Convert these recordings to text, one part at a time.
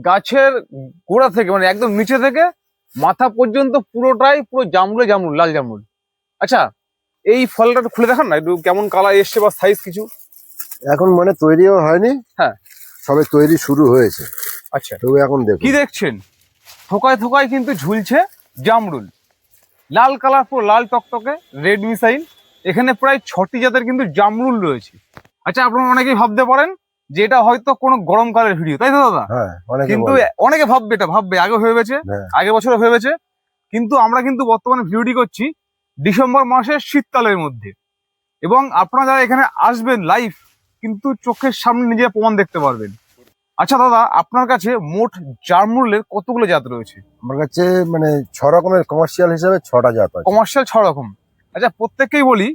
গাছের গোড়া থেকে মানে একদম নিচে থেকে মাথা পর্যন্ত পুরোটাই পুরো জামরুলে জামরুল, লাল জামরুল। আচ্ছা, এই ফলটা একটু খুলে দেখান না, একটু কেমন কালার এসছে বা সাইজ কিছু। এখন মানে তৈরিও হয়নি, হ্যাঁ সবে তৈরি শুরু হয়েছে। আচ্ছা, তবে এখন দেখুন কি দেখছেন, থোকায় থোকায় কিন্তু ঝুলছে জামরুল, লাল কালার, পুরো লাল টকটকে রেড মিসাইল। এখানে প্রায় 6টি জাতের কিন্তু জামরুল রয়েছে। আচ্ছা, আপনারা অনেকেই ভাবতে পারেন যে এটা হয়তো কোনো গরমকালের ভিডিও, তাই তো দাদা? হ্যাঁ, অনেকে কিন্তু বলে। অনেকে ভাববে, এটা ভাববে, আগে ভেবেছে, হ্যাঁ, আগের বছরও ভেবেছে, কিন্তু আমরা কিন্তু বর্তমানে ভিডিওটি করছি ডিসেম্বর মাসের শীতকালের মধ্যে, এবং আপনারা যারা এখানে আসবেন লাইভ কিন্তু চোখের সামনে নিজে প্রমাণ দেখতে পারবেন। আচ্ছা দাদা, আপনার কাছে মোট জামরুলের কতগুলো জাত রয়েছে? আমার কাছে মানে 6 রকমের কমার্শিয়াল হিসাবে 6টা জাত আছে। কমার্শিয়াল 6 রকম। আচ্ছা, প্রত্যেককেই বলি,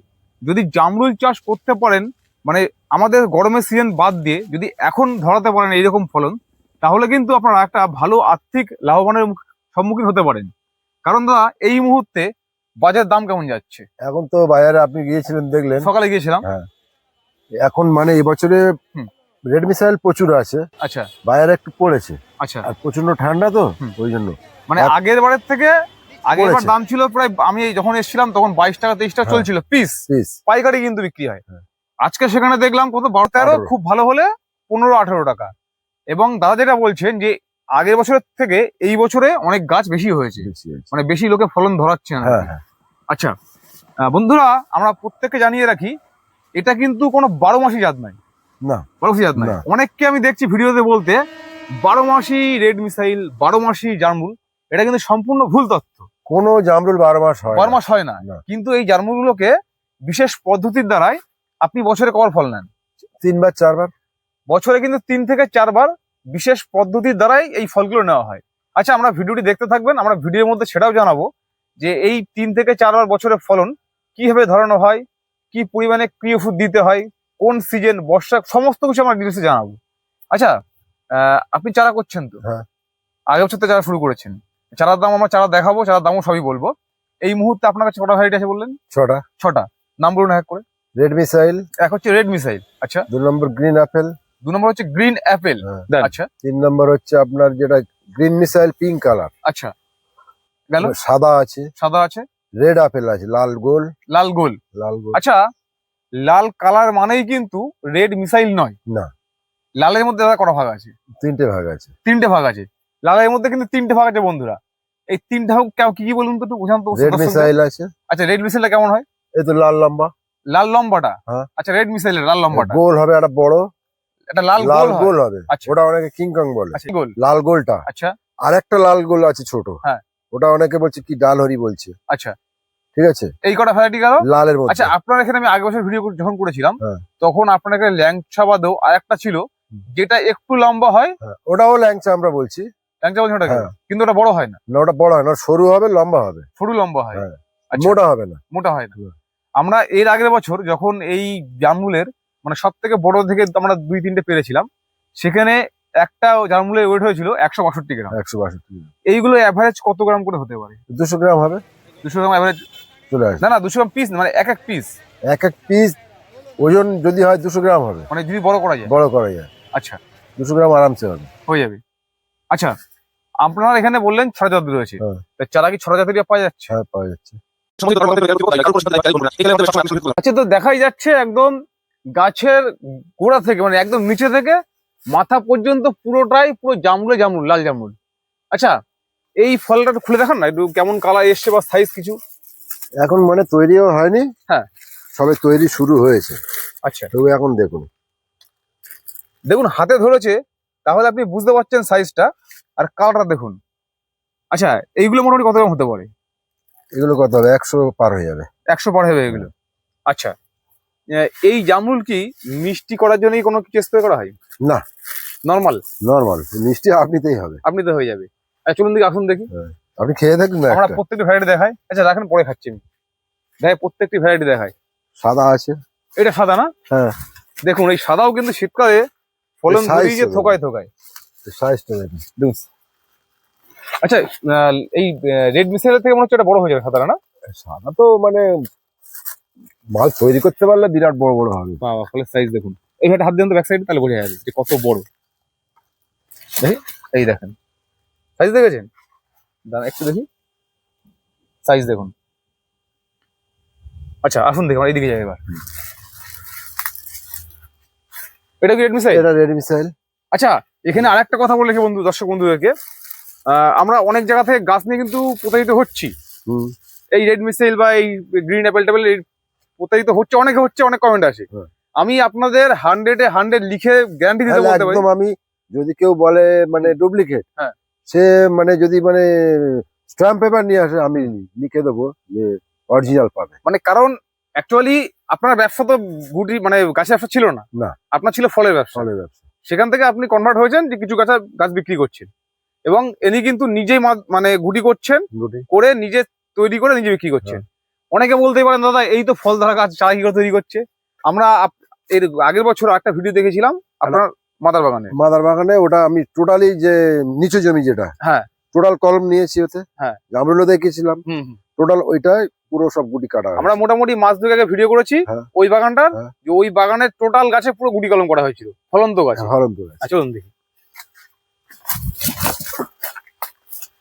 যদি জামরুল চাষ করতে পারেন, মানে আমাদের গরমের সিজন বাদ দিয়ে যদি এখন ধরাতে পারেন এইরকম ফলন, তাহলে কিন্তু আপনারা একটা ভালো আর্থিক লাভবানের সম্মুখীন হতে পারেন। কারণ দাদা, এই মুহূর্তে বাজার দাম কেমন যাচ্ছে? এখন তো বাজারে আপনি গিয়েছিলেন, দেখলেন। সকালে গিয়েছিলাম। হ্যাঁ, এখন মানে এবছরে রেড মিসাইল প্রচুর আছে। আচ্ছা বাজারে একটু পড়েছে। আচ্ছা, আর প্রচন্ড ঠান্ডা তো, ওই জন্য মানে আগের বারের থেকে আগের বার পড়েছে। দাম ছিল প্রায়, আমি যখন এসেছিলাম তখন 22 টাকা 23 টাকা হ্যাঁ। চলছিল পিস, পিস। পাইকারি কিন্তু বিক্রি হয়। হ্যাঁ। আজকে সেখানে দেখলাম কত 12-13, 18। খুব ভালো হলে 15-18 টাকা। এবং দাদা যেটা বলছেন যে আগের বছরের থেকে এই বছরে অনেক গাছ বেশি হয়েছে, বেশি আছে। মানে বেশি লোকে ফলন ধরাচ্ছে না। হ্যাঁ, হ্যাঁ। আচ্ছা বন্ধুরা, আমরা প্রত্যেককে জানিয়ে রাখি, এটা কিন্তু কোনো 12 মাসি জাত নয়। না, 12 মাসি জাত নয়। না। অনেককে আমি দেখছি ভিডিওতে বলতে 12 মাসি রেড মিসাইল, 12 মাসি জামরুল। এটা কিন্তু সম্পূর্ণ ভুল তথ্য। কোনো জামরুল 12 মাস হয় 12 না। মাস হয় না। না। কিন্তু এই জামরুলগুলোকে বিশেষ পদ্ধতির দ্বারাই আপনি বছরে কবার ফল নেন? 3 বার 4 বার। বছরে কিন্তু 3 থেকে 4 বার বিশেষ পদ্ধতির দ্বারাই এই ফলগুলো নেওয়া হয়। আচ্ছা, আমরা ভিডিওটি দেখতে থাকবেন, আমরা ভিডিওর মধ্যে সেটাও জানাবো যে এই 3 থেকে 4 বার বছরের ফলন কিভাবে ধরানো হয়, কি পরিমাণে কি ওষুধ দিতে হয়, কোন সিজন, বর্ষা, সমস্ত কিছু আমরা ডিটেলসে জানাবো। আচ্ছা, আপনি চারা করছেন তো? হ্যাঁ। আগের বছর তো চারা শুরু করেছেন। চারার দাম আমরা চারা দেখাবো, চারার দামও সবই বলবো। এই মুহূর্তে আপনার কাছে কটা ভ্যারাইটি আছে বললেন? 6টা। 6টা। নাম বলুন এক করে। রেড মিসাইল, এক হচ্ছে রেড মিসাইল। আচ্ছা। 2 নম্বর গ্রিন আপেল, 2 নম্বর হচ্ছে গ্রিন অ্যাপেল। আচ্ছা 3 নম্বর হচ্ছে আপনার যেটা গ্রিন মিসাইল পিঙ্ক কালার। আচ্ছা, গেল। সাদা আছে, সাদা আছে, রেড আপেল আছে, লাল গোল। লাল গোল। লাল গোল। আচ্ছা, লাল কালার মানেই কিন্তু রেড মিসাইল নয়। না, লালের মধ্যে দাদা কটা ভাগ আছে? 3টে ভাগ আছে। 3টে ভাগ আছে। লালের মধ্যে কিন্তু 3টে ভাগ আছে বন্ধুরা। এই 3টা ভাগ কি কি বলুন তো, একটু বোঝান তো রেড দর্শকদের। মিসাইল আছে, আচ্ছা, রেড মিসাইলটা কেমন হয়? এই তো লাল লম্বা। লাল লম্বাটা? হ্যাঁ। আচ্ছা, রেড মিসাইলের লাল লম্বাটা গোল হবে একটা বড়, এটা লাল লাল গোল গোল হয়। হবে। আচ্ছা। ওটা অনেকে কিংকং বলে। আচ্ছা, গোল। লাল গোলটা। আচ্ছা আর একটা লাল গোল আছে ছোট। হ্যাঁ। ওটা অনেকে বলছে কি ডাল হরি বলছে। আচ্ছা, ঠিক আছে, এই কটা ভ্যারাইটি গেল। লালের মধ্যে। আচ্ছা, আপনার এখানে আমি আগের বছর ভিডিও যখন করেছিলাম হ্যাঁ। তখন আপনার এখানে ল্যাংচা বাদেও আর একটা ছিল যেটা একটু লম্বা হয়। হ্যাঁ, ওটাও ল্যাংচা আমরা বলছি। ল্যাংচা বলছেন ওটাকে? হ্যাঁ। কিন্তু ওটা বড় হয় না। না, ওটা বড় হয় না, সরু হবে, লম্বা হবে। সরু লম্বা হয়। হ্যাঁ। আচ্ছা, মোটা হবে না। মোটা হয় না। হুম। আমরা এর আগের বছর যখন এই জামরুলের মানে সব থেকে বড় থেকে আমরা 2-3টে পেরেছিলাম, সেখানে একটা জামরুলের ওয়েট হয়েছিল 162 গ্রাম। 162। এইগুলো অ্যাভারেজ কত গ্রাম করে হতে পারে? 200 গ্রাম হবে। 200 গ্রাম অ্যাভারেজ? চলে আসবে। না না, 200 গ্রাম পিস মানে এক এক পিস। এক এক পিস ওজন যদি হয় 200 গ্রাম হবে। মানে যদি বড় করা যায়। বড় করা যায়। আচ্ছা, 200 গ্রাম আরামসে হবে। হয়ে যাবে। আচ্ছা, আপনারা এখানে বললেন 6 জাত রয়েছে। হ্যাঁ। তা চারা কি 6 জাতেরই পাওয়া যাচ্ছে? হ্যাঁ, পাওয়া যাচ্ছে। আচ্ছা, তো দেখাই যাচ্ছে একদম গাছের গোড়া থেকে মানে একদম নিচে থেকে মাথা পর্যন্ত পুরোটাই পুরো জামরুলে জামরুল, লাল জামরুল। আচ্ছা, এই ফলটা একটু খুলে দেখান না, একটু কেমন কালার এসছে বা সাইজ কিছু। এখন মানে তৈরিও হয়নি। হ্যাঁ। সবে তৈরি শুরু হয়েছে। আচ্ছা, তবে এখন দেখুন। দেখুন হাতে ধরেছে, তাহলে আপনি বুঝতে পারছেন সাইজটা আর কালারটা দেখুন। আচ্ছা, এইগুলো মোটামুটি কত গ্রাম হতে পারে? এগুলো কত হবে? 100 পার হয়ে যাবে। 100 পার হবে এগুলো। আচ্ছা, এই জামরুল কি মিষ্টি করার জন্যই কোনো কিছু স্প্রে করা হয়? না, নর্মাল নরমাল মিষ্টি আপনিতেই হবে। আপনি তো হয়ে যাবে। আচ্ছা, চলুন দিকে আসুন দেখি। আপনি খেয়ে দেখুন না আমরা একটা। প্রত্যেকটি ভ্যারাইটি দেখাই। আচ্ছা রাখেন, পরে খাচ্ছি আমি। দেখাই, প্রত্যেকটি ভ্যারাইটি দেখাই। সাদা আছে। এটা সাদা না? হ্যাঁ। দেখুন এই সাদাও কিন্তু শীতকালে ফলন এই size ধরিয়ে তো থোকায় থোকায়। সাইজটা দেখুন। আচ্ছা, এই রেড মিসাইলের থেকে মনে হচ্ছে এটা বড় হয়ে যাবে সাদাটা না? সাদা তো মানে মাল তৈরি করতে পারলে বিরাট বড় বড় হবে। বাবা, ফলের সাইজ দেখুন। এই একটা হাত দিন তো ব্যাক সাইডে, তাহলে বোঝা যাবে যে কত বড়। দেখি এই দেখেন সাইজ দেখেছেন, দাঁড়ান একটু দেখি সাইজ দেখুন। আচ্ছা আসুন দেখুন এইদিকে যাই এবার। এটা কি রেড মিসাইল? এটা রেড মিসাইল। আচ্ছা এখানে আরেকটা কথা বলে রেখে বন্ধু, দর্শক বন্ধুদেরকে, আমরা অনেক জায়গা থেকে গাছ নিয়ে কিন্তু প্রতারিত হচ্ছি। এই রেড মিসাইল বা এই গ্রিন অ্যাপেল ট্যাপেল প্রতারিত হচ্ছে, অনেকে হচ্ছে, অনেক কমেন্ট আসে। হ্যাঁ। আমি আপনাদের 100-এ 100 লিখে গ্যারান্টি দিতে বলতে পারি। একদম আমি যদি কেউ বলে মানে ডুপ্লিকেট, হ্যাঁ। সে মানে যদি মানে স্ট্যাম্প পেপার নিয়ে আসে আমি লিখে দেবো যে অরিজিনাল পাবে। মানে কারণ অ্যাকচুয়ালি আপনার ব্যবসা তো গুটি মানে গাছের ব্যবসা ছিল না, না। আপনার ছিল ফলের ব্যবসা। ফলের ব্যবসা। সেখান থেকে আপনি কনভার্ট হয়েছেন যে কিছু গাছ বিক্রি করছেন, এবং ইনি কিন্তু নিজেই মানে গুটি করছেন, করে নিজে তৈরি করে নিজে বিক্রি করছেন। অনেকে বলতেই পারেন দাদা এই তো ফল ধরা গাছ চারা কি করে তৈরি করছে। আমরা এর আগের বছর একটা ভিডিও দেখেছিলাম আপনার মাদার বাগানে, ওটা আমি টোটালি যে নিচু জমি যেটা, হ্যাঁ টোটাল কলম নিয়েছি ওতে, হ্যাঁ জামরুলও দেখেছিলাম, টোটাল ওইটাই পুরো সব গুটি কাটা। আমরা মোটামুটি মাস দুই আগে ভিডিও করেছি ওই বাগানটার, যে ওই বাগানের টোটাল গাছে পুরো গুটি কলম করা হয়েছিল, ফলন্ত গাছ। চলুন দেখি।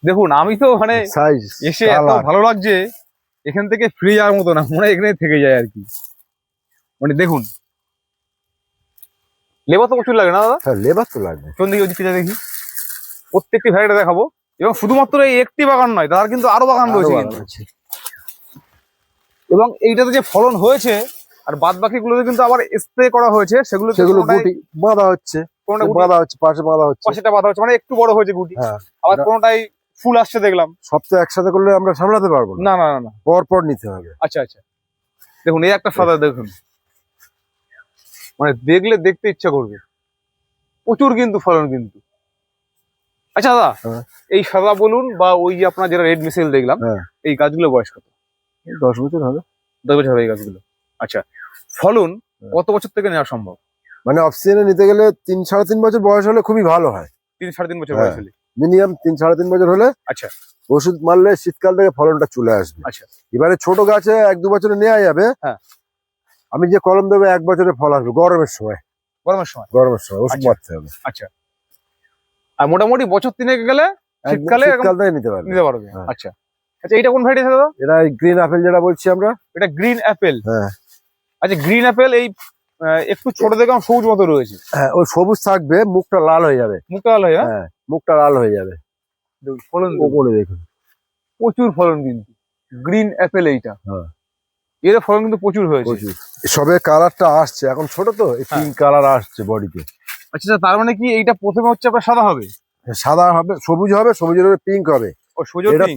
দেখুন আমি তো মানে এসে এত ভালো লাগছে, এখান থেকে ফিরে যাওয়ার মতো না, মনে হয় এখানে থেকে যায় আর কি। মানে দেখুন লেবার তো প্রচুর লাগে না দাদা? হ্যাঁ লেবার তো লাগবে। চলুন দেখি ওদিকে দেখি, প্রত্যেকটি ভ্যারাইটি দেখাবো। এবং শুধুমাত্র এই একটি বাগান নয়, তার কিন্তু আরো বাগান রয়েছে কিন্তু। এবং এইটাতে যে ফলন হয়েছে আর বাদ বাকি গুলোতে কিন্তু আবার স্প্রে করা হয়েছে, সেগুলো গুটি বাঁধা হচ্ছে, বাঁধা হচ্ছে, পাশে বাঁধা হচ্ছে, পাশেটা বাঁধা হচ্ছে, মানে একটু বড় হয়েছে গুটি। আবার কোনোটাই ফুল আসছে দেখলাম। সব তো একসাথে করলে আমরা সামলাতে পারবো না, না না না, পর পর নিতে হবে। আচ্ছা আচ্ছা দেখুন এই একটা সাদা দেখুন, মানে দেখলে দেখতে ইচ্ছা করবে, প্রচুর কিন্তু ফলন কিন্তু। আচ্ছা দাদা এই সাদা বলুন বা ওই যে আপনার যেটা রেড মিসাইল দেখলাম, এই গাছগুলো বয়স কত? 10 বছর হবে। 10 বছর হবে এই গাছগুলো। আচ্ছা ফলন কত বছর থেকে নেওয়া সম্ভব? মানে অফসিজনে নিতে গেলে 3-3.5 বছর বয়স হলে খুবই ভালো হয়। 3-3.5 বছর বয়স হলে মিনিমাম 3-3.5 বছর হলে আচ্ছা ওষুধ মারলে শীতকাল থেকে ফলনটা চলে আসবে। আচ্ছা এবারে ছোট গাছে 1-2 বছরে নেওয়া যাবে। হ্যাঁ আমি যে কলম দেবো 1 বছরে ফল আসবে গরমের সময়। গরমের সময় ওষুধ মারতে হবে। আচ্ছা আর মোটামুটি বছর 3 গেলে শীতকালে নিতে পারবে। আচ্ছা আচ্ছা এইটা কোন ভ্যারাইটি দাদা? এটা গ্রিন আপেল যেটা বলছি আমরা। এটা গ্রিন অ্যাপেল। হ্যাঁ আচ্ছা গ্রিন অ্যাপেল এই একটু ছোট দেখে সবুজ মতো রয়েছে। হ্যাঁ ওই সবুজ থাকবে, মুখটা লাল হয়ে যাবে। মুখটা লাল হয়ে হ্যাঁ মুখটা লাল হয়ে যাবে। ফলন ওপরে দেখুন প্রচুর ফলন কিন্তু গ্রিন অ্যাপেল এইটা। হ্যাঁ এর ফলন কিন্তু প্রচুর হয়েছে। সবে কালারটা আসছে, এখন ছোট তো পিঙ্ক কালার আসছে বডিতে। আচ্ছা তার মানে কি এইটা প্রথমে হচ্ছে আপনার সাদা হবে? সাদা হবে, সবুজ হবে, সবুজের উপরে পিঙ্ক হবে। ও সবুজ এটা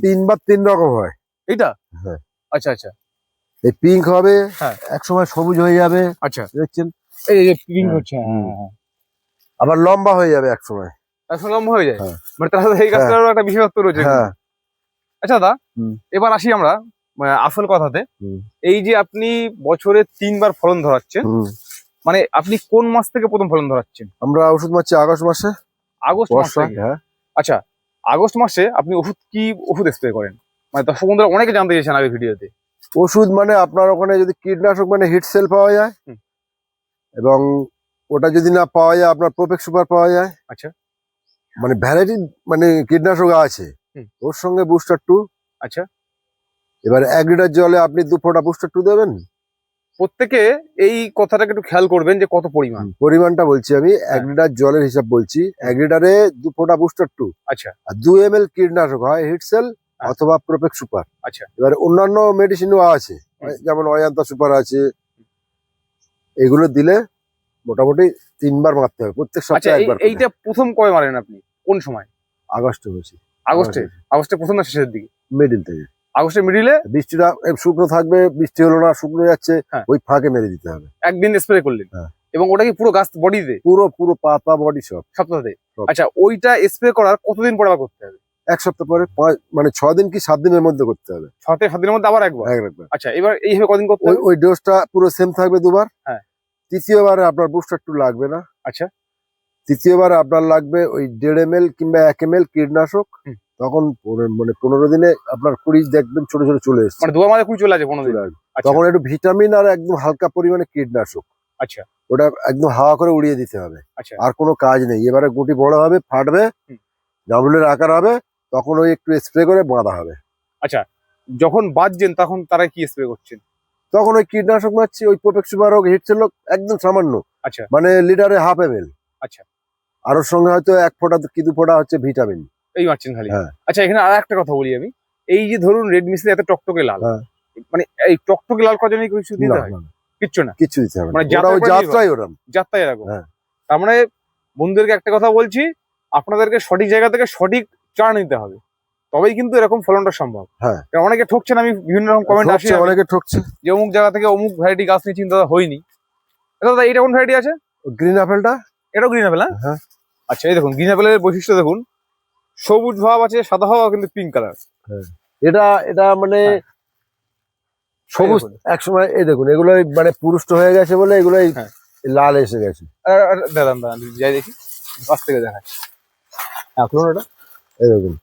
3 রকম হয় এইটা। হ্যাঁ আচ্ছা আচ্ছা এই পিঙ্ক হবে, এক সময় সবুজ হয়ে যাবে। আচ্ছা দেখছেন এই যে পিঙ্ক হচ্ছে, আবার লম্বা হয়ে যাবে এক সময়। লম্বা হয়ে যায়, মানে তাহলে এই গাছটারও একটা বিশেষত্ব রয়েছে। আচ্ছা দাদা এবার আসি আমরা আসল কথাতে। এই যে আপনি বছরে 3 বার ফলন ধরাচ্ছেন, মানে আপনি কোন মাস থেকে প্রথম ফলন ধরাচ্ছেন? আমরা ওষুধ মারছি আগস্ট মাসে। আগস্ট মাস থেকে? আচ্ছা আগস্ট মাসে আপনি কি ওষুধ স্প্রে করেন? মানে দর্শক বন্ধুরা অনেকে জানতে চাইছেন আগে ভিডিওতে। ওষুধ মানে আপনার ওখানে যদি কীটনাশক মানে হিট সেল পাওয়া যায়, এবং ওটা যদি না পাওয়া যায় আপনার প্রোপেক্স সুপার পাওয়া যায়। আচ্ছা মানে ভ্যারাইটি মানে কীটনাশক আছে, ওর সঙ্গে বুস্টার 2। আচ্ছা এবার 1 লিটার জলে আপনি 2 ফোঁটা বুস্টার 2 দেবেন। প্রত্যেকে এই কথাটাকে একটু খেয়াল করবেন যে কত পরিমাণটা বলছি আমি, 1 লিটার জলের হিসাব বলছি। 1 লিটারে 2 ফোঁটা বুস্টার 2। আচ্ছা আর 2 ml কীটনাশক হয় হিট সেল অথবা প্রোপেক্স সুপার। আচ্ছা এবার অন্যান্য মেডিসিনও আছে, যেমন অয়ান্তা সুপার আছে, এগুলো দিলে মোটামুটি 3 বার মারতে হবে প্রত্যেক সপ্তাহে একবার। এইটা প্রথম কয় মারেন আপনি? কোন সময়? আগস্টে হয়েছে। আগস্টে প্রথম না শেষের দিকে? মিডিল থেকে। আগস্টের মিডিলে বৃষ্টিটা শুকনো থাকবে, বৃষ্টি হলো না, শুকনো যাচ্ছে, ওই ফাঁকে মেরে দিতে হবে। একদিন স্প্রে করলেন, এবং ওটা কি পুরো গাছ বডিতে? পুরো পাতা বডি সব সপ্তাহে? আচ্ছা ওইটা স্প্রে করার কতদিন পরে করতে হবে? 1 সপ্তাহ পরে, মানে 6 দিন কি 7 দিনের মধ্যে করতে হবে। 6 থেকে 7 দিনের মধ্যে আবার একবার? আচ্ছা এবার এইভাবে কদিন করতে হবে? ওই ডোজটা পুরো সেম থাকবে 2 বার। তৃতীয়বারে আপনার বুস্টার 2 লাগবে না। আচ্ছা তৃতীয়বারে আপনার লাগবে ওই 1.5 ml কিংবা 1 ml কীটনাশক। তখন মানে 15 দিনে আপনার 20 দেখবেন ছোট ছোট চলে এসছে। মানে 2 মাসে 20 চলে আসে 15 দিন। তখন একটু ভিটামিন আর একদম হালকা পরিমাণে কীটনাশক। আচ্ছা ওটা একদম হাওয়া করে উড়িয়ে দিতে হবে। আচ্ছা আর কোনো কাজ নেই। এবারে গুটি বড় হবে, ফাটবে, জামরুলের আকার হবে তখন ওই একটু স্প্রে করে বাঁধা হবে। আচ্ছা, যখন বাজছেন তখন তারা কি স্প্রে করছেন? তখন ওই কীটনাশক মারছি, ওই প্রোপেক্স সুপার হোক, হিট সেল হোক, একদম সামান্য, আচ্ছা মানে লিটারে 1/2 ml। আচ্ছা, আর ওর সঙ্গে হয়তো 1 ফোঁটা কি 2 ফোঁটা হচ্ছে ভিটামিন। এই মারছেন খালি? হ্যাঁ। আচ্ছা, এখানে আর একটা কথা বলি আমি, এই যে ধরুন রেড মিসলি এত টকটকে লাল, হ্যাঁ। মানে এই টকটকে লাল করার জন্য কিছু দিতে না, হয়? না, না, কিচ্ছু না, কিচ্ছু দিতে হবে না, মানে ওটা ওই যাত্রা যাত্রাই ওরম। যাত্রাই এরকম। হ্যাঁ। তার মানে বন্ধুদেরকে একটা কথা বলছি, আপনাদেরকে সঠিক জায়গা থেকে সঠিক চারা নিতে হবে, তবেই কিন্তু এরকম ফলনটা সম্ভব। হ্যাঁ। কারণ অনেকে ঠকছেন, আমি বিভিন্ন রকম কমেন্ট আসে ঠকছে, অনেকে ঠকছে। যে অমুক জায়গা থেকে অমুক ভ্যারাইটি গাছ নিয়ে চিন্তা হয়নি। দাদা এটা কোন ভ্যারাইটি আছে? গ্রিন আপেলটা। এটাও গ্রিন আপেল? হ্যাঁ। আচ্ছা, এই দেখুন গ্রিন আপেলের বৈশিষ্ট্য দেখুন, সবুজ ভাব আছে, সাদা ভাব কিন্তু পিঙ্ক কালার। এটা এটা মানে হ্যাঁ। সবুজ একসময়, এই দেখুন এগুলো মানে পুরুষ্ট হয়ে গেছে বলে এগুলো হ্যাঁ। লাল এসে গেছে। দাঁড়ান দাঁড়ান যাই দেখি, পাশ থেকে দেখায়। হ্যাঁ, খুলুন ওটা। এই দেখুন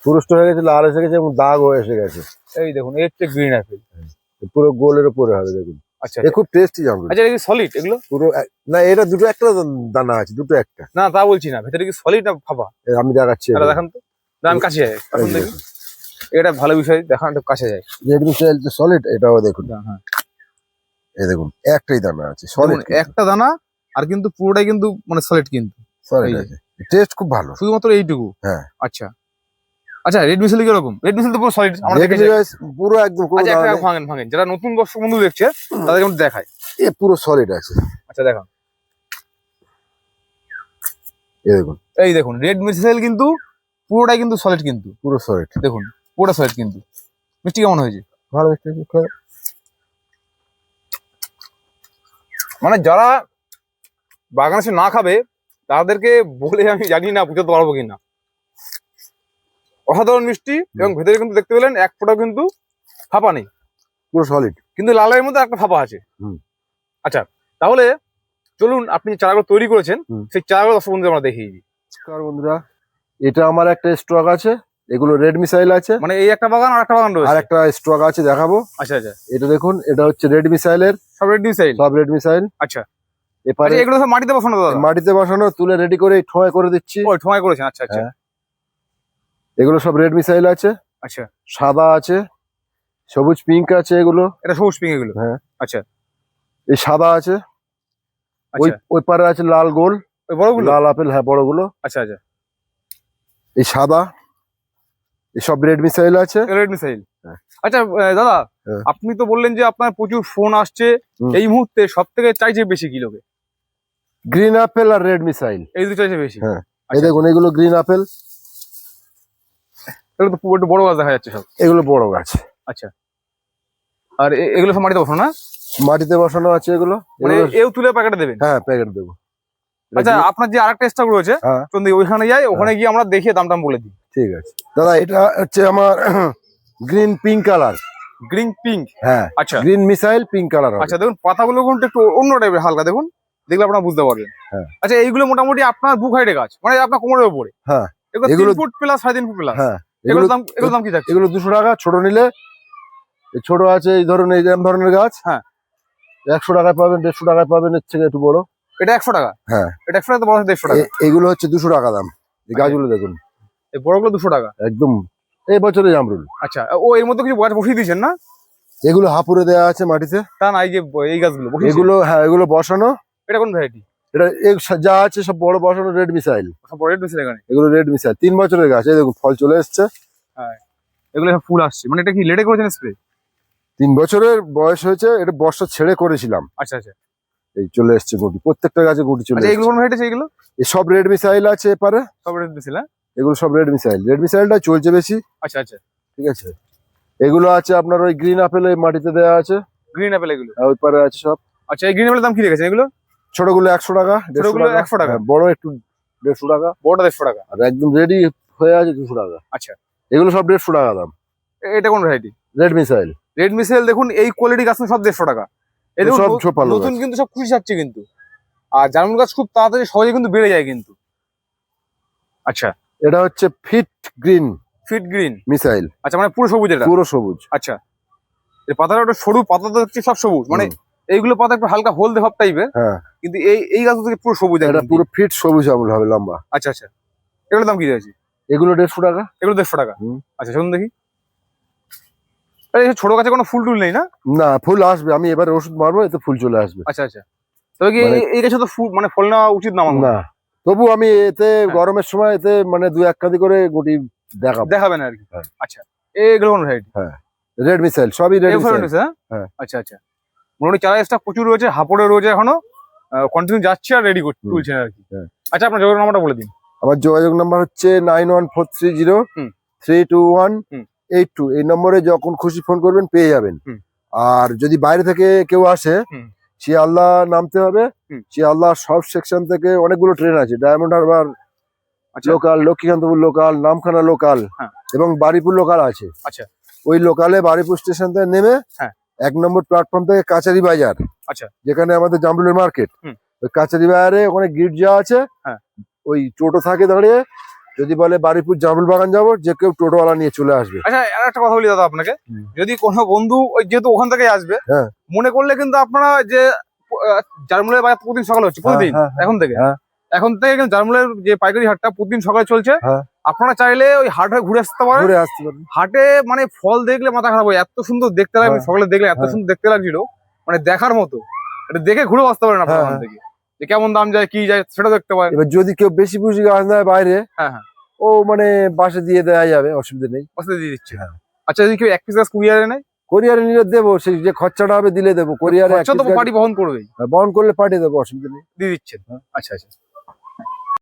পুরুষ্ট হয়ে গেছে, লাল এসে গেছে এবং দাগ হয়ে এসে গেছে। এই দেখুন এই হচ্ছে গ্রিন আপেল, পুরো গোলের উপরে হবে দেখুন। আচ্ছা এ খুব টেস্টি জামরুল। আচ্ছা, এটা কি সলিড এগুলো? পুরো না, এটা দুটো একটা দানা আছে, দুটো একটা। না তা বলছি না, ভেতরে কি সলিড না ফাঁপা? আমি দেখাচ্ছি, এটা দেখান তো, আমি কাছে যাই এখন দেখি, এটা ভালো বিষয়, দেখান একটু কাছে যাই। রেডমি সাইল তো সলিড, এটাও দেখুন। হ্যাঁ, এই দেখুন একটাই দানা আছে, দেখুন সলিড একটা দানা, আর কিন্তু পুরোটাই কিন্তু মানে সলিড, কিন্তু সলিড এই আছে, টেস্ট খুব ভালো। শুধুমাত্র এইটুকু? হ্যাঁ। আচ্ছা আচ্ছা, রেড মিসেল কিরকম? রেড মিসেল তো পুরো সলিড আমরা দেখেছি। পুরো একদম কোনো আচ্ছা, দানা একটা নেই। ভাঙেন ভাঙেন, যারা নতুন দর্শক বন্ধু দেখছে তাদেরকে একটু দেখায়। এ পুরো সলিড আছে। আচ্ছা দেখান, এই দেখুন, এই দেখুন রেড মিসেল কিন্তু পুরোটাই কিন্তু সলিড, কিন্তু পুরো সলিড দেখুন পুরোটা সলিড। কিন্তু মিষ্টি কেমন হয়েছে? ভালো। মানে যারা বাগান এসে না খাবে তাদেরকে বলে আমি জানি না বুঝাতে পারবো কিনা, অসাধারণ মিষ্টি। এবং ভেতরে কিন্তু দেখতে পেলেন এক ফোঁটা কিন্তু ফাঁপা নেই, পুরো সলিড, কিন্তু লালের মধ্যে একটা ফাঁপা আছে। হুম। আচ্ছা, তাহলে চলুন আপনি যে চারাগুলো তৈরি করেছেন হুম। সেই চারাগুলো দর্শক বন্ধুদের আমরা দেখিয়ে দিই। নমস্কার বন্ধুরা, এটা আমার একটা স্টক আছে, এগুলো রেড মিসাইল আছে, মানে এই একটা বাগান আর একটা বাগান আর রয়েছে? একটা স্টক আছে দেখাবো। আচ্ছা আচ্ছা, এটা দেখুন, এটা হচ্ছে রেড মিসাইলের, সব রেড মিসাইল? সব রেড মিসাইল। আচ্ছা এপারে আচ্ছা, এগুলো সব মাটিতে বসানো দাদা? মাটিতে বসানো, তুলে রেডি করে ঠোঁয়ায় করে দিচ্ছি। ওই ঠোঁয়ায় করেছেন? আচ্ছা আচ্ছা। হ্যাঁ। এগুলো সব রেড মিসাইল আছে, আচ্ছা, সাদা আছে, সবুজ পিঙ্ক আছে, এগুলো এটা সবুজ পিঙ্ক এগুলো? হ্যাঁ। আচ্ছা এই সাদা আছে, ওই আচ্ছা, ওই পারে আছে লাল গোল, ওই বড়গুলো? লাল আপেল, হ্যাঁ বড়গুলো। আচ্ছা আচ্ছা, এই সাদা, এই সব রেড মিসাইল আছে। Red missile. হ্যাঁ। আচ্ছা দাদা, হ্যাঁ। আপনি তো বললেন যে আপনার প্রচুর ফোন আসছে, হুম। এই মুহূর্তে সব থেকে চাইছে বেশি কি লোকে? গ্রিন আপেল আর রেড মিসাইল। এই দুটো চাইছে বেশি? হ্যাঁ। এই আচ্ছা, দেখুন এগুলো গ্রিন আপেল, এগুলো তো একটু বড় গাছ দেখা যাচ্ছে সব। এগুলো বড় গাছ। আচ্ছা, আর এগুলো সব মাটিতে বসানো না? মাটিতে বসানো আছে এগুলো। মানে এগুলো- এও তুলে প্যাকেটে দেবেন? হ্যাঁ, প্যাকেট দেবো। আচ্ছা, আপনার যে আরেকটা স্টক রয়েছে হ্যাঁ। চন্দি, ওইখানে যাই, ওখানে গিয়ে আমরা দেখিয়ে দাম টাম বলে দিই। ঠিক আছে দাদা, এটা হচ্ছে আমার green pink colour. Green pink? হ্যাঁ, আচ্ছা গ্রিন মিসাইল পিঙ্ক কালার। আচ্ছা, দেখুন পাতাগুলো কিন্তু একটু অন্য টাইপের, হালকা দেখুন, দেখলে আপনারা বুঝতে পারবেন। হ্যাঁ। আচ্ছা, এইগুলো মোটামুটি আপনার বুক হাইটে গাছ, মানে আপনার কোমরের উপরে? হ্যাঁ। এগুলো এগুলো 3 ফুট প্লাস, 3.5 ফুট প্লাস? হ্যাঁ। এগুলোর দাম কি থাকছে? এগুলো 200 টাকা, ছোট নিলে। এই ছোট আছে এই ধরুন, এই ধরনের গাছ। হ্যাঁ। 100 টাকায় পাবেন, 150 টাকায় পাবেন, এর থেকে একটু বড়। এটা 100 টাকা? হ্যাঁ। এটা 100 টাকা, তো বড় 150 টাকা। এইগুলো হচ্ছে 200 টাকা দাম। এই গাছগুলো দেখুন, এই বড়গুলো 200 টাকা? একদম এই বছরে জামরুল। আচ্ছা, ও এর মধ্যে কিছু গাছ বসিয়ে দিয়েছেন না? এগুলো হাপুরে দেওয়া আছে মাটিতে। তা না, এই যে এই গাছগুলো বসিয়েছেন? এগুলো হ্যাঁ, এগুলো বসানো। এটা কোন ভ্যারাইটি? এটা যা আছে সব বড় বসানো রেড মিসাইল। সব বড় রেড মিসাইল এখানে? এগুলো রেড মিসাইল 3 বছরের গাছ। এই দেখুন ফল চলে এসছে। হ্যাঁ, এগুলো সব ফুল আসছে, মানে এটা কি লেটে করেছেন স্প্রে? 3 বছরের বয়স হয়েছে, এটা বর্ষা ছেড়ে করেছিলাম। আচ্ছা আচ্ছা এই চলে এসছে গুটি, প্রত্যেকটা গাছে গুটি চলে আচ্ছা, এগুলো এসছে। কোন ভ্যারাইটি আছে এগুলো? এই সব রেড মিসাইল আছে এপারে, সব রেড মিসাইল? হ্যাঁ। এগুলো সব রেড মিসাইল। রেড মিসাইলটা চলছে বেশি। আচ্ছা আচ্ছা, ঠিক আছে। এগুলো আছে আপনার ওই গ্রিন আপেল, এই মাটিতে দেওয়া আছে। গ্রিন অ্যাপেল এগুলো? আর ওই পারে আছে সব। আচ্ছা, এই গ্রিন অ্যাপেলের দাম কি রেখেছেন এগুলো? ছোটগুলো 100 টাকা, 150 ছোটগুলো টাকা। 100 টাকা? হ্যাঁ, বড় একটু 150 টাকা। বড়টা 150 টাকা? আর একদম রেডি হয়ে আছে 200 টাকা। আচ্ছা, এগুলো সব 150 টাকা দাম। এটা কোন variety? Red missile. Red missile দেখুন, এই কোয়ালিটি গাছ সব 150 টাকা। এই দেখুন সব ঝোপালো নতুন গাছ। কিন্তু সব খুশি যাচ্ছে কিন্তু, আর জার্মান গাছ খুব তাড়াতাড়ি সহজে কিন্তু বেড়ে যায় কিন্তু। আচ্ছা, এটা হচ্ছে ফিট গ্রিন ফিট গ্রিন? মিসাইল। আচ্ছা, মানে পুরো সবুজ এটা? পুরো সবুজ। আচ্ছা, এই পাতাটা একটা সরু পাতা, তো দেখছি সব সবুজ, মানে এইগুলো পাতা একটু হালকা হলদে ভাব টাইপের। হ্যাঁ। কিন্তু এই গাছ থেকে পুরো সবুজ এটা একদম। পুরো ফিট সবুজ আমল হবে, লম্বা। আচ্ছা আচ্ছা, এগুলোর দাম কি রয়েছে? এগুলো 150 টাকা। এগুলো 150 টাকা। হুম। আচ্ছা চলুন দেখি। এই ছোট গাছে কোনো ফুল টুল নেই না? না, ফুল আসবে, আমি এবারে ওষুধ মারবো, এতে ফুল চলে আসবে। আচ্ছা আচ্ছা। তবে কি মানে- এই গাছে তো ফুল মানে ফল নেওয়া উচিত না আমার মনে না, হয়। তবু আমি এতে হ্যাঁ। গরমের সময় এতে মানে 2-1 কাঁদি করে গুটি দেখাবো। দেখাবেন আর কি। হ্যাঁ। আচ্ছা এগুলো কোন ভ্যারাইটি? রেড মিসাইল, সবই রেড এই মিসাইল। ভ্যারাইটি হ্যাঁ? হ্যাঁ। আচ্ছা আচ্ছা। মোটামুটি চারা স্টক প্রচুর রয়েছে, হাপড়ে রয়েছে এখনো, কন্টিনিউ যাচ্ছে আর রেডি করছে, হুম। তুলছেন আর কি। হ্যাঁ। আচ্ছা আপনার যোগাযোগ নাম্বারটা বলে দিন। আমার যোগাযোগ নাম্বার হচ্ছে হুম। 9143032182। এই নম্বরে যখন খুশি ফোন করবেন পেয়ে যাবেন। হুম। আর যদি বাইরে থেকে কেউ আসে, হুম। শিয়ালদা নামতে হবে। হুম। শিয়ালদা সব সেকশন থেকে অনেকগুলো ট্রেন আছে, ডায়মন্ড হারবার আচ্ছা local, Lakshmikantapur local, Namkhana local, হ্যাঁ। এবং বারিপুর লোকাল আছে। আচ্ছা ওই লোকালে বারিপুর স্টেশন থেকে নেমে হ্যাঁ। 1 নম্বর প্ল্যাটফর্ম থেকে কাচারি বাজার, আচ্ছা যেখানে আমাদের জামরুলের মার্কেট, হুম। ওই কাচারি বাজারে ওখানে গির্জা আছে। হ্যাঁ। ওই টোটো থাকে দাঁড়িয়ে, যদি বলে বারিপুর জামরুল বাগান যাবো, যে কেউ টোটোওয়ালা নিয়ে চলে আসবে। আচ্ছা আর একটা কথা বলি দাদা আপনাকে, হুম। যদি কোনো বন্ধু ওই যেহেতু ওখান থেকে আসবে হ্যাঁ। মনে করলে কিন্তু আপনারা যে জারমুলের বাজার প্রতিদিন সকালে হচ্ছে, প্রতিদিন হ্যাঁ, হ্যাঁ, এখন থেকে হ্যাঁ। এখন থেকে কিন্তু জারমুলের যে পাইকারি হাটটা প্রতিদিন সকালে চলছে। হ্যাঁ। আপনারা চাইলে ওই হাট হয়ে ঘুরে আসতে পারেন। ঘুরে আসতে পারবে। হাটে মানে ফল দেখলে মাথা খারাপ হয়, এত সুন্দর দেখতে লাগে। আমি হ্যাঁ। সকালে দেখলে এত হ্যাঁ। সুন্দর দেখতে লাগছিল, মানে দেখার মতো। এটা দেখে ঘুরে আসতে পারেন আপনারা হ্যাঁ, ওখান থেকে, যে কেমন দাম যায় কি যায় সেটা দেখতে পারেন। এবার যদি কেউ বেশি পুষি গাছ নেয় বাইরে, হ্যাঁ হ্যাঁ ও মানে বাসে দিয়ে দেওয়া যাবে, অসুবিধা নেই। বসতে দিয়ে দিচ্ছে। হ্যাঁ। আচ্ছা যদি কেউ এক পিস গাছ কুরিয়ারে নেয়, কোরিয়ারে নিলে দেবো, সেই যে খরচাটা হবে দিলে দেবো। কোরিয়ারে খরচা তো পার্টি বহন করবেই, বহন করলে পাঠিয়ে দেবো, অসুবিধা নেই। দিয়ে দিচ্ছেন। হ্যাঁ। আচ্ছা আচ্ছা